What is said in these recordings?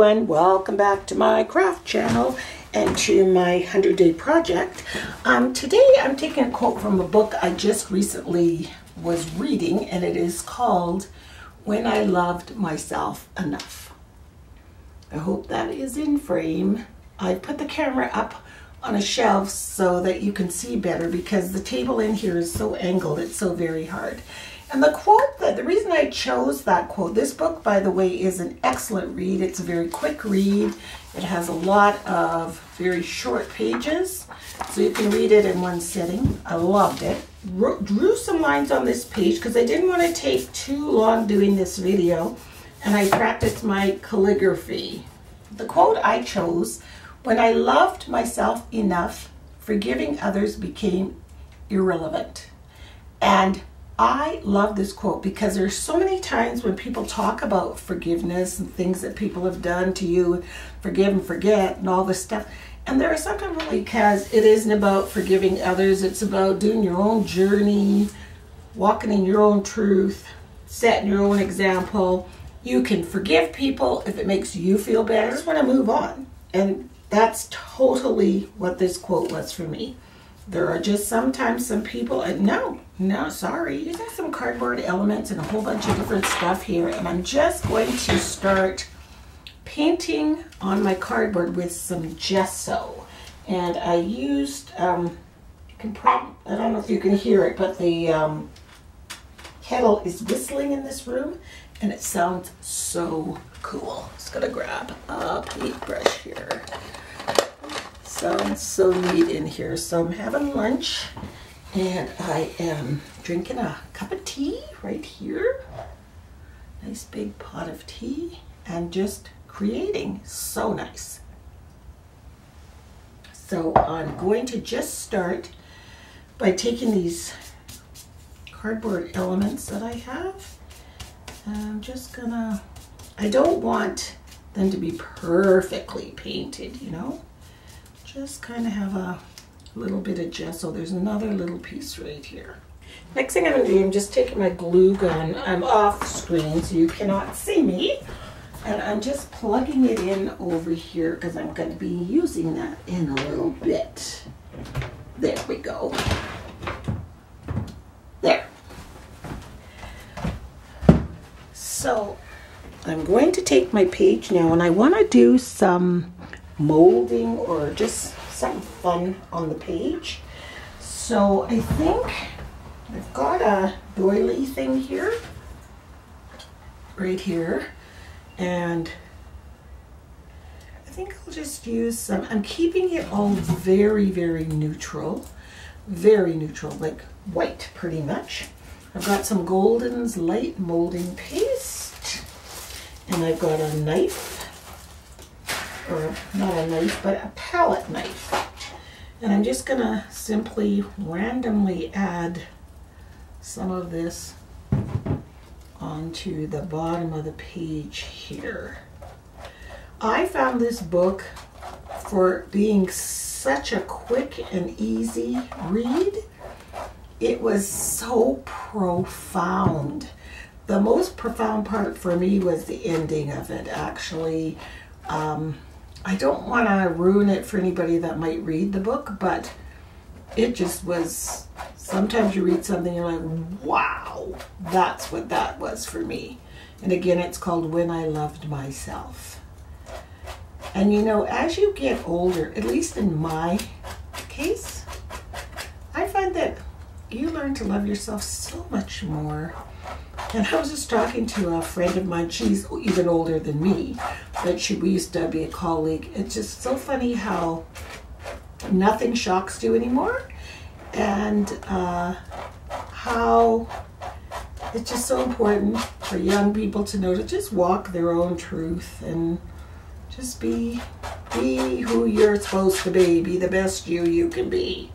everyone, welcome back to my craft channel and to my 100-day project. Today I'm taking a quote from a book I just recently was reading, and it is called When I Loved Myself Enough. I hope that is in frame. I put the camera up on a shelf so that you can see better because the table in here is so angled, it's so very hard. And the quote, the reason I chose that quote, this book, by the way, is an excellent read. It's a very quick read. It has a lot of very short pages, so you can read it in one sitting. I loved it. Drew some lines on this page because I didn't want to take too long doing this video, and I practiced my calligraphy. The quote I chose, when I loved myself enough, forgiving others became irrelevant. And I love this quote because there's so many times when people talk about forgiveness and things that people have done to you, forgive and forget and all this stuff. And there are sometimes because it isn't about forgiving others, it's about doing your own journey, walking in your own truth, setting your own example. You can forgive people if it makes you feel better. I just want to move on. And that's totally what this quote was for me. There are just sometimes some people, sorry, using some cardboard elements and a whole bunch of different stuff here, and I'm just going to start painting on my cardboard with some gesso. And I used, I don't know if you can hear it, but the kettle is whistling in this room, and it sounds so cool. Just gonna grab a paintbrush here. Sounds so neat in here. So I'm having lunch and I am drinking a cup of tea right here. Nice big pot of tea and just creating. So nice. So I'm going to just start by taking these cardboard elements that I have. I'm just gonna, I don't want them to be perfectly painted, you know. Just kind of have a little bit of gesso. There's another little piece right here. Next thing I'm going to do, I'm just taking my glue gun. I'm off screen so you cannot see me. And I'm just plugging it in over here because I'm going to be using that in a little bit. There we go. There. So I'm going to take my page now and I want to do some molding or just something fun on the page. So I think I've got a doily thing here, right here, and I think I'll just use some, I'm keeping it all very, very neutral, like white pretty much. I've got some Golden's light molding paste, and I've got a knife, or not a knife, but a palette knife. And I'm just gonna simply randomly add some of this onto the bottom of the page here. I found this book for being such a quick and easy read. It was so profound. The most profound part for me was the ending of it, actually. I don't want to ruin it for anybody that might read the book, but it just was, sometimes you read something, you're like, wow, that's what that was for me. And again, it's called When I Loved Myself. And you know, as you get older, at least in my case, I find that you learn to love yourself so much more. And I was just talking to a friend of mine, she's even older than me, but we used to be a colleague. It's just so funny how nothing shocks you anymore, and how it's just so important for young people to know to just walk their own truth and just be who you're supposed to be the best you can be.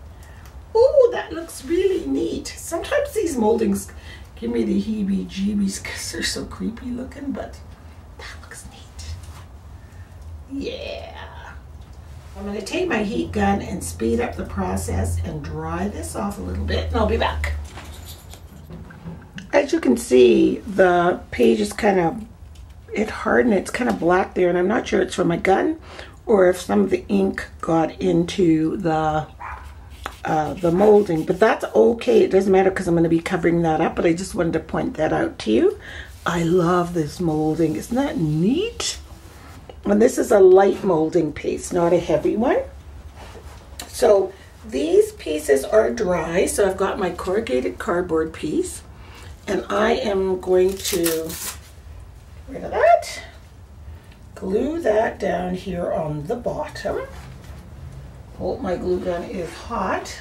Oh, that looks really neat. Sometimes these moldings give me the heebie-jeebies because they're so creepy looking, but that looks neat. Yeah. I'm going to take my heat gun and speed up the process and dry this off a little bit, and I'll be back. As you can see, the page is kind of it hardened. It's kind of black there, and I'm not sure it's from a gun or if some of the ink got into the molding, but that's okay. It doesn't matter because I'm going to be covering that up, but I just wanted to point that out to you. I love this molding. Isn't that neat? And this is a light molding paste, not a heavy one. So these pieces are dry, so I've got my corrugated cardboard piece, and I am going to get rid of that, glue that down here on the bottom. Hope my glue gun is hot.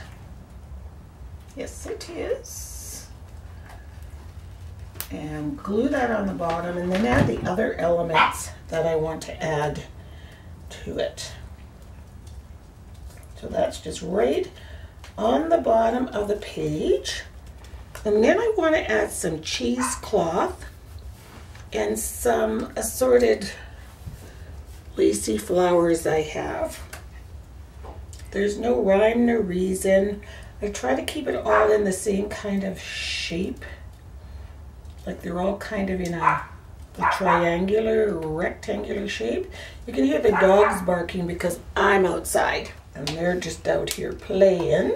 Yes, it is. And glue that on the bottom, and then add the other elements that I want to add to it. So that's just right on the bottom of the page. And then I want to add some cheesecloth and some assorted lacy flowers I have. There's no rhyme, no reason. I try to keep it all in the same kind of shape. Like they're all kind of in a triangular or rectangular shape. You can hear the dogs barking because I'm outside and they're just out here playing.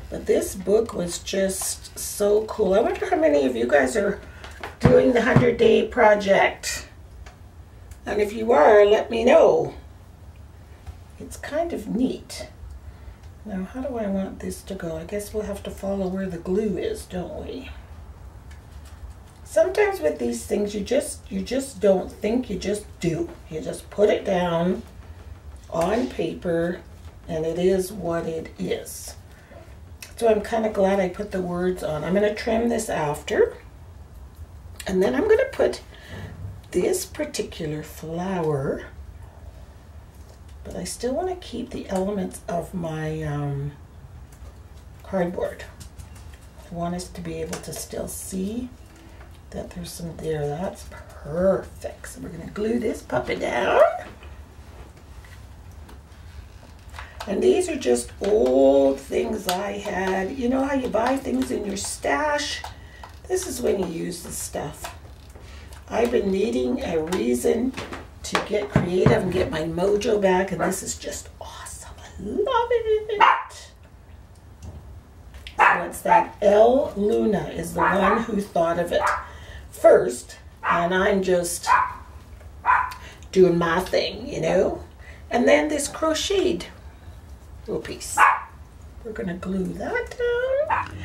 But this book was just so cool. I wonder how many of you guys are doing the 100-day project. And if you are, let me know. It's kind of neat. Now, how do I want this to go? I guess we'll have to follow where the glue is, don't we? Sometimes with these things, you just don't think, you just do. You just put it down on paper, and it is what it is. So I'm kind of glad I put the words on. I'm going to trim this after, and then I'm going to put this particular flower, but I still want to keep the elements of my cardboard. I want us to be able to still see that there's some there. That's perfect. So we're going to glue this puppy down. And these are just old things I had. You know how you buy things in your stash? This is when you use this stuff. I've been needing a reason to get creative and get my mojo back, and this is just awesome. I love it. So it's that El Luna is the one who thought of it first, and I'm just doing my thing, you know. And then this crocheted little piece. We're gonna glue that down.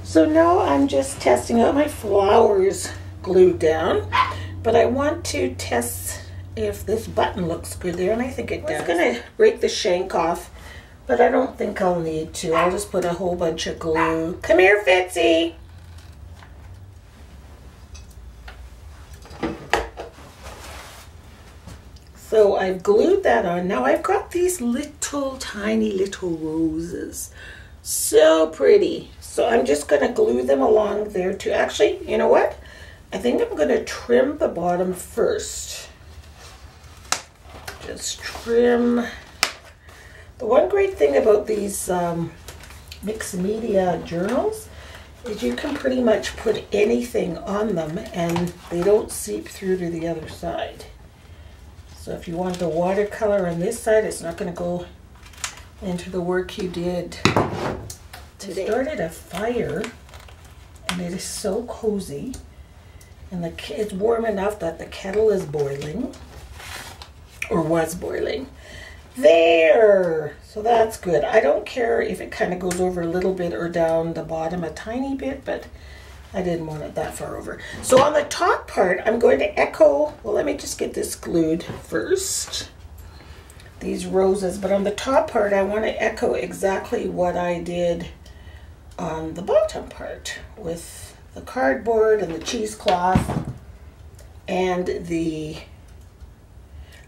So now I'm just testing out my flowers glued down, but I want to test if this button looks good there, and I think it does. I'm gonna break the shank off, but I don't think I'll need to. I'll just put a whole bunch of glue. Come here, Fitzy. So I've glued that on. Now I've got these little tiny little roses. So pretty. So I'm just gonna glue them along there too. Actually, you know what? I think I'm gonna trim the bottom first. Just trim. The one great thing about these mixed media journals is you can pretty much put anything on them and they don't seep through to the other side. So if you want the watercolor on this side, it's not going to go into the work you did today. I started a fire, and it is so cozy, and it's warm enough that the kettle is boiling, or was boiling. There! So that's good. I don't care if it kind of goes over a little bit or down the bottom a tiny bit, but I didn't want it that far over. So on the top part, I'm going to echo, well, let me just get this glued first, these roses. But on the top part, I want to echo exactly what I did on the bottom part with the cardboard and the cheesecloth and the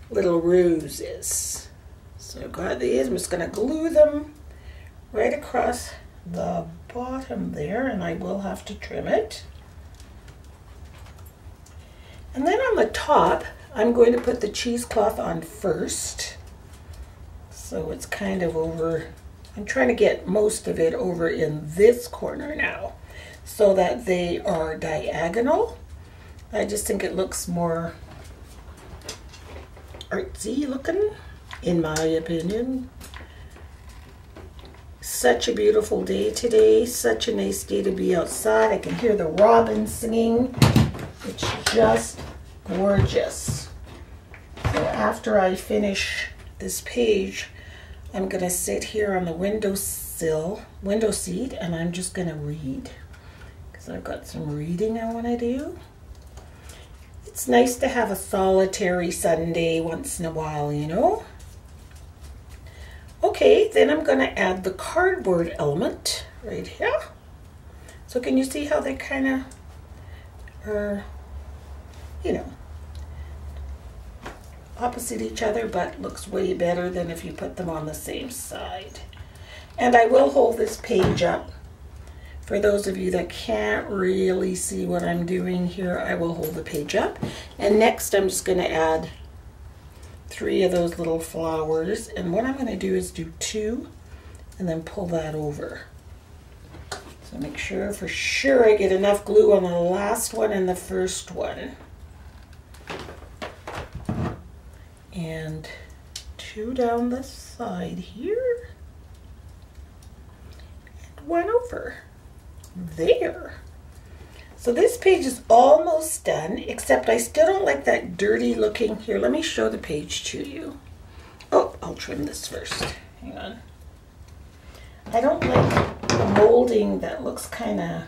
little roses. So I've got these. I'm just going to glue them right across the bottom there, and I will have to trim it. And then on the top, I'm going to put the cheesecloth on first. So it's kind of over, I'm trying to get most of it over in this corner now so that they are diagonal. I just think it looks more artsy looking, in my opinion. Such a beautiful day today. Such a nice day to be outside. I can hear the robins singing. It's just gorgeous. So after I finish this page, I'm going to sit here on the window seat, and I'm just going to read. Because I've got some reading I want to do. It's nice to have a solitary Sunday once in a while, you know. Okay, then I'm going to add the cardboard element right here. So can you see how they kind of are, you know, opposite each other, but looks way better than if you put them on the same side. And I will hold this page up. For those of you that can't really see what I'm doing here, I will hold the page up. And next I'm just going to add 3 of those little flowers. And what I'm going to do is do 2 and then pull that over. So make sure for sure I get enough glue on the last one and the first one. And 2 down the side here. And 1 over. There. So this page is almost done, except I still don't like that dirty looking. Here, let me show the page to you. Oh, I'll trim this first. Hang on. I don't like the molding that looks kind of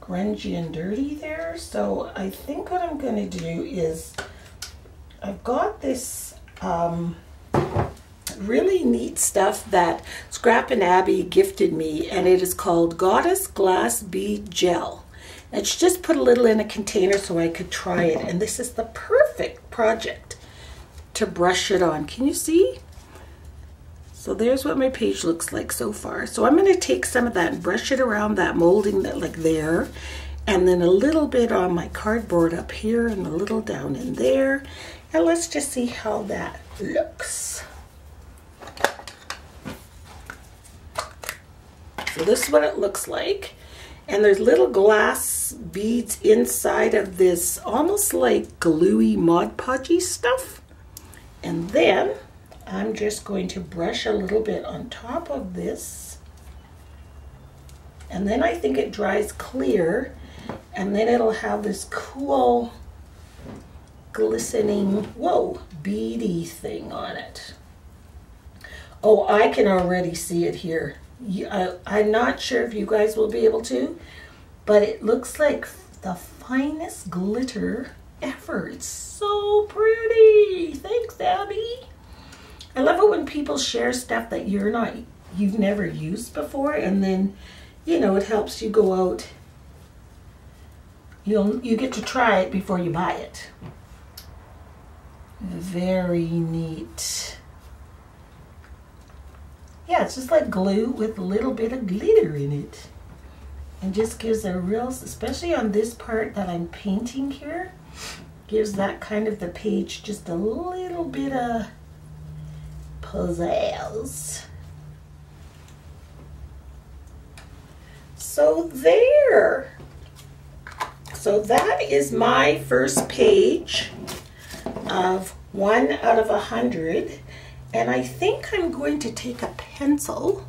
grungy and dirty there. So I think what I'm going to do is, I've got this really neat stuff that Scrap and Abby gifted me, and it is called Goddess Glass Bead Gel. And she just put a little in a container so I could try it, and this is the perfect project to brush it on. Can you see? So there's what my page looks like so far. So I'm going to take some of that and brush it around that molding that like there, and then a little bit on my cardboard up here and a little down in there, and let's just see how that looks. So this is what it looks like. And there's little glass beads inside of this almost like gluey Mod Podgy stuff. And then I'm just going to brush a little bit on top of this. And then I think it dries clear, and then it'll have this cool glistening, whoa, beady thing on it. Oh, I can already see it here. I'm not sure if you guys will be able to, but it looks like the finest glitter ever. It's so pretty. Thanks, Abby. I love it when people share stuff that you've never used before, and then, you know, it helps you go out. You get to try it before you buy it. Very neat. Yeah, it's just like glue with a little bit of glitter in it. And just gives a real, especially on this part that I'm painting here, gives that kind of the page just a little bit of pizzazz. So there. So that is my first page of 1 out of 100. And I think I'm going to take a pencil.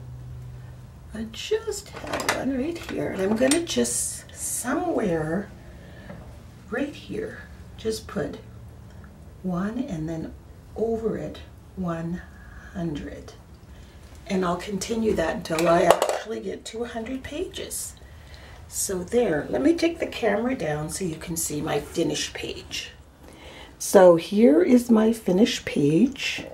I just have one right here. And I'm going to just somewhere right here, just put 1 and then over it 100. And I'll continue that until I actually get to 100 pages. So there, let me take the camera down so you can see my finished page. So here is my finished page.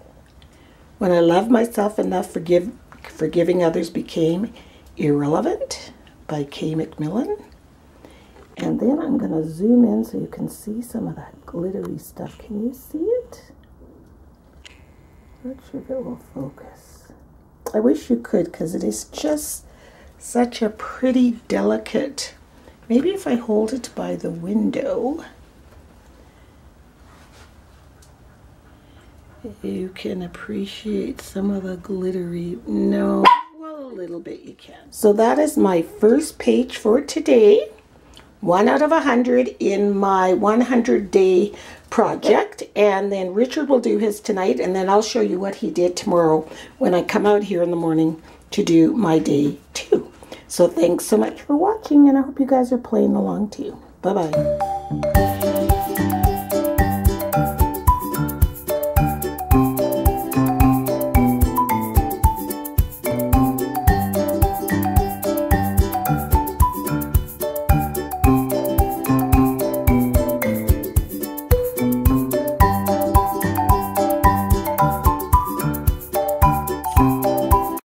When I Love Myself Enough, Forgiving Others Became Irrelevant by Kay McMillan. And then I'm going to zoom in so you can see some of that glittery stuff. Can you see it? Not sure if it will focus. I wish you could, because it is just such a pretty, delicate. Maybe if I hold it by the window, you can appreciate some of the glittery. No, well, a little bit you can. So that is my first page for today. 1 out of 100 in my 100-day project, and then Richard will do his tonight, and then I'll show you what he did tomorrow when I come out here in the morning to do my day 2. So thanks so much for watching, and I hope you guys are playing along too. Bye-bye.